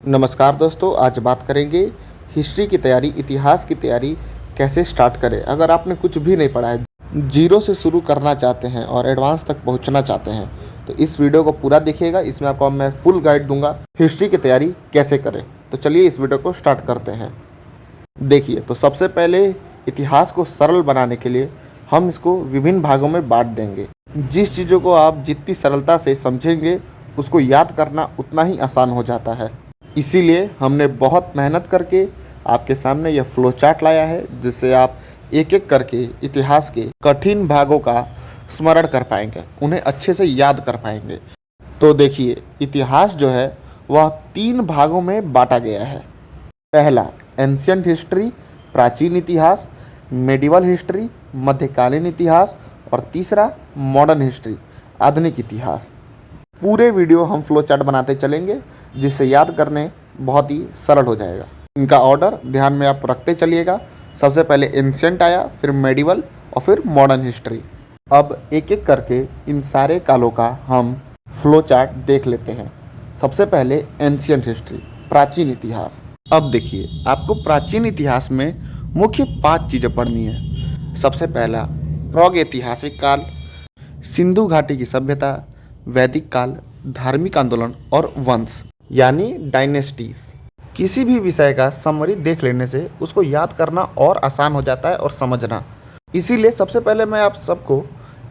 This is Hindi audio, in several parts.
नमस्कार दोस्तों, आज बात करेंगे हिस्ट्री की तैयारी, इतिहास की तैयारी कैसे स्टार्ट करें। अगर आपने कुछ भी नहीं पढ़ा है, जीरो से शुरू करना चाहते हैं और एडवांस तक पहुंचना चाहते हैं, तो इस वीडियो को पूरा देखिएगा। इसमें आपको मैं फुल गाइड दूंगा हिस्ट्री की तैयारी कैसे करें। तो चलिए इस वीडियो को स्टार्ट करते हैं। देखिए, तो सबसे पहले इतिहास को सरल बनाने के लिए हम इसको विभिन्न भागों में बांट देंगे। जिस चीज़ों को आप जितनी सरलता से समझेंगे, उसको याद करना उतना ही आसान हो जाता है। इसीलिए हमने बहुत मेहनत करके आपके सामने यह फ्लो चार्ट लाया है, जिससे आप एक एक करके इतिहास के कठिन भागों का स्मरण कर पाएंगे, उन्हें अच्छे से याद कर पाएंगे। तो देखिए, इतिहास जो है वह 3 भागों में बांटा गया है। पहला एंशियंट हिस्ट्री, प्राचीन इतिहास, मेडिवल हिस्ट्री, मध्यकालीन इतिहास, और तीसरा मॉडर्न हिस्ट्री, आधुनिक इतिहास। पूरे वीडियो हम फ्लो चार्ट बनाते चलेंगे, जिससे याद करने बहुत ही सरल हो जाएगा। इनका ऑर्डर ध्यान में आप रखते चलिएगा। सबसे पहले एंशियंट आया, फिर मेडिवल और फिर मॉडर्न हिस्ट्री। अब एक एक करके इन सारे कालों का हम फ्लो चार्ट देख लेते हैं। सबसे पहले एंशियंट हिस्ट्री, प्राचीन इतिहास। अब देखिए, आपको प्राचीन इतिहास में मुख्य 5 चीज़ें पढ़नी है। सबसे पहला प्रागैतिहासिक काल, सिंधु घाटी की सभ्यता, वैदिक काल, धार्मिक आंदोलन और वंश यानी डायनेस्टीज। किसी भी विषय का समरी देख लेने से उसको याद करना और आसान हो जाता है और समझना। इसीलिए सबसे पहले मैं आप सबको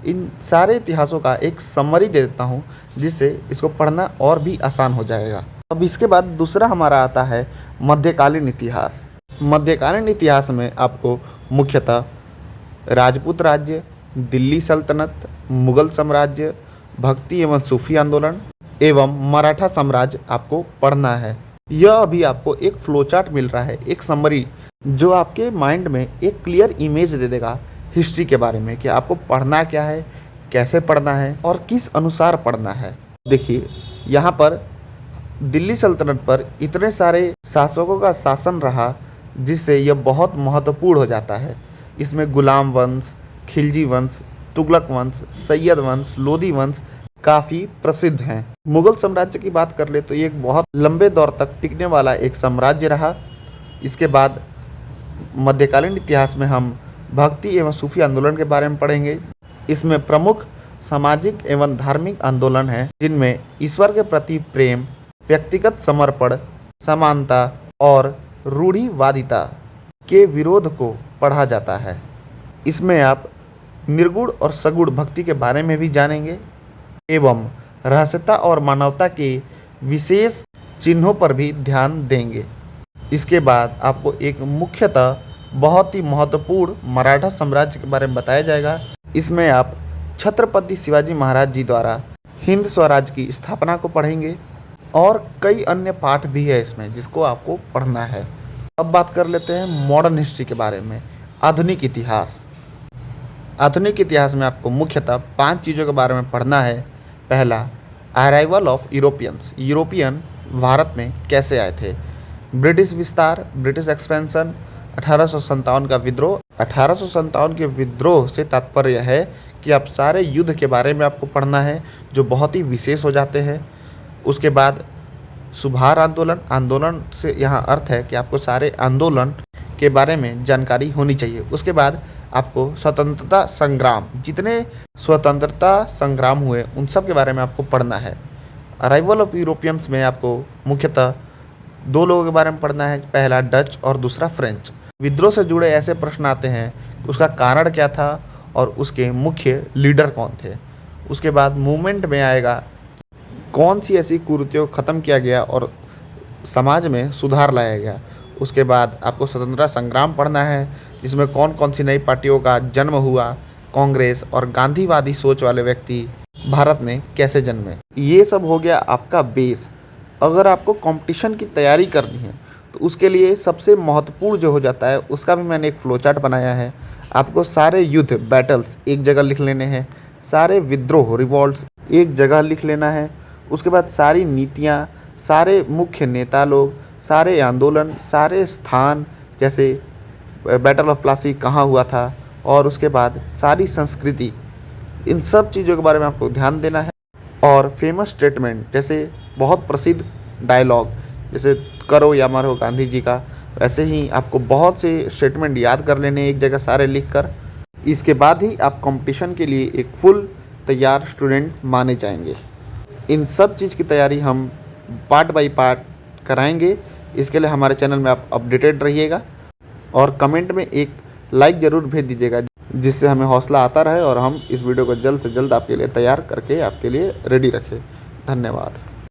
इन सारे इतिहासों का एक समरी दे देता हूँ, जिससे इसको पढ़ना और भी आसान हो जाएगा। अब इसके बाद दूसरा हमारा आता है मध्यकालीन इतिहास। मध्यकालीन इतिहास में आपको मुख्यतः राजपूत राज्य, दिल्ली सल्तनत, मुगल साम्राज्य, भक्ति एवं सूफी आंदोलन एवं मराठा साम्राज्य आपको पढ़ना है। यह अभी आपको एक फ्लो चार्ट मिल रहा है, एक समरी, जो आपके माइंड में एक क्लियर इमेज दे देगा हिस्ट्री के बारे में कि आपको पढ़ना क्या है, कैसे पढ़ना है और किस अनुसार पढ़ना है। देखिए, यहाँ पर दिल्ली सल्तनत पर इतने सारे शासकों का शासन रहा, जिससे यह बहुत महत्वपूर्ण हो जाता है। इसमें गुलाम वंश, खिलजी वंश, तुगलक वंश, सैयद वंश, लोधी वंश काफ़ी प्रसिद्ध हैं। मुगल साम्राज्य की बात कर ले तो ये एक बहुत लंबे दौर तक टिकने वाला एक साम्राज्य रहा। इसके बाद मध्यकालीन इतिहास में हम भक्ति एवं सूफी आंदोलन के बारे में पढ़ेंगे। इसमें प्रमुख सामाजिक एवं धार्मिक आंदोलन हैं, जिनमें ईश्वर के प्रति प्रेम, व्यक्तिगत समर्पण, समानता और रूढ़िवादिता के विरोध को पढ़ा जाता है। इसमें आप निर्गुण और सगुण भक्ति के बारे में भी जानेंगे एवं रहस्यता और मानवता के विशेष चिन्हों पर भी ध्यान देंगे। इसके बाद आपको एक मुख्यतः बहुत ही महत्वपूर्ण मराठा साम्राज्य के बारे में बताया जाएगा। इसमें आप छत्रपति शिवाजी महाराज जी द्वारा हिंद स्वराज की स्थापना को पढ़ेंगे और कई अन्य पाठ भी है इसमें, जिसको आपको पढ़ना है। अब बात कर लेते हैं मॉडर्न हिस्ट्री के बारे में, आधुनिक इतिहास। आधुनिक इतिहास में आपको मुख्यतः 5 चीज़ों के बारे में पढ़ना है। पहला, arrival of Europeans, European Bharat में कैसे आए थे। ब्रिटिश विस्तार, ब्रिटिश एक्सपेंशन, 1857 का विद्रोह। 1857 के विद्रोह से तात्पर्य है कि आप सारे युद्ध के बारे में आपको पढ़ना है, जो बहुत ही विशेष हो जाते हैं। उसके बाद सुधार आंदोलन, आंदोलन से यहाँ अर्थ है कि आपको सारे आंदोलन के बारे में जानकारी होनी चाहिए। उसके बाद आपको स्वतंत्रता संग्राम, जितने स्वतंत्रता संग्राम हुए उन सब के बारे में आपको पढ़ना है। अराइवल ऑफ यूरोपियंस में आपको मुख्यतः 2 लोगों के बारे में पढ़ना है, पहला डच और दूसरा फ्रेंच। विद्रोह से जुड़े ऐसे प्रश्न आते हैं कि उसका कारण क्या था और उसके मुख्य लीडर कौन थे। उसके बाद मूवमेंट में आएगा कौन सी ऐसी कुरीतियों को ख़त्म किया गया और समाज में सुधार लाया गया। उसके बाद आपको स्वतंत्रता संग्राम पढ़ना है, जिसमें कौन कौन सी नई पार्टियों का जन्म हुआ, कांग्रेस और गांधीवादी सोच वाले व्यक्ति भारत में कैसे जन्मे। ये सब हो गया आपका बेस। अगर आपको कंपटीशन की तैयारी करनी है तो उसके लिए सबसे महत्वपूर्ण जो हो जाता है, उसका भी मैंने एक फ्लो चार्ट बनाया है। आपको सारे युद्ध, बैटल्स एक जगह लिख लेने हैं, सारे विद्रोह, रिवॉल्ट्स एक जगह लिख लेना है। उसके बाद सारी नीतियाँ, सारे मुख्य नेता लोग, सारे आंदोलन, सारे स्थान, जैसे बैटल ऑफ प्लासी कहाँ हुआ था, और उसके बाद सारी संस्कृति, इन सब चीज़ों के बारे में आपको ध्यान देना है। और फेमस स्टेटमेंट, जैसे बहुत प्रसिद्ध डायलॉग जैसे करो या मरो गांधी जी का, वैसे ही आपको बहुत से स्टेटमेंट याद कर लेने एक जगह सारे लिख कर। इसके बाद ही आप कंपटीशन के लिए एक फुल तैयार स्टूडेंट माने जाएंगे। इन सब चीज़ की तैयारी हम पार्ट बाय पार्ट कराएंगे। इसके लिए हमारे चैनल में आप अपडेटेड रहिएगा और कमेंट में एक लाइक ज़रूर भेज दीजिएगा, जिससे हमें हौसला आता रहे और हम इस वीडियो को जल्द से जल्द आपके लिए तैयार करके आपके लिए रेडी रखें। धन्यवाद।